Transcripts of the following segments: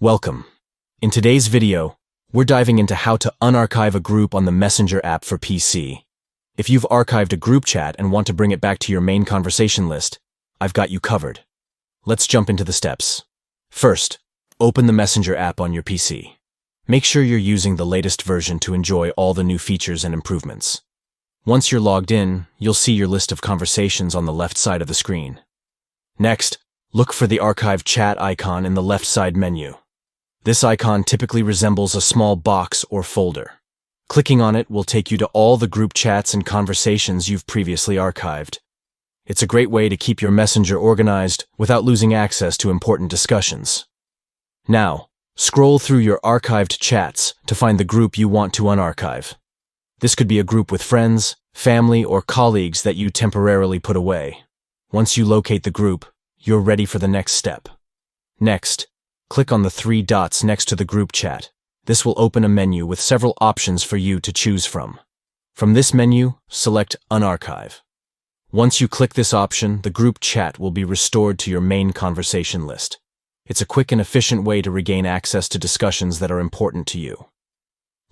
Welcome. In today's video, we're diving into how to unarchive a group on the Messenger app for PC. If you've archived a group chat and want to bring it back to your main conversation list, I've got you covered. Let's jump into the steps. First, open the Messenger app on your PC. Make sure you're using the latest version to enjoy all the new features and improvements. Once you're logged in, you'll see your list of conversations on the left side of the screen. Next, look for the archive chat icon in the left side menu. This icon typically resembles a small box or folder. Clicking on it will take you to all the group chats and conversations you've previously archived. It's a great way to keep your Messenger organized without losing access to important discussions. Now, scroll through your archived chats to find the group you want to unarchive. This could be a group with friends, family, or colleagues that you temporarily put away. Once you locate the group, you're ready for the next step. Next, click on the three dots next to the group chat. This will open a menu with several options for you to choose from. From this menu, select Unarchive. Once you click this option, the group chat will be restored to your main conversation list. It's a quick and efficient way to regain access to discussions that are important to you.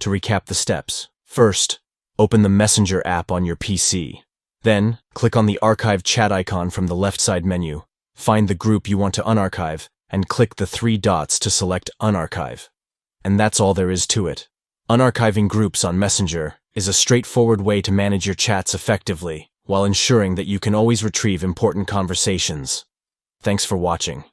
To recap the steps, first, open the Messenger app on your PC. Then, click on the archive chat icon from the left side menu, find the group you want to unarchive, and click the three dots to select Unarchive. And that's all there is to it. Unarchiving groups on Messenger is a straightforward way to manage your chats effectively, while ensuring that you can always retrieve important conversations. Thanks for watching.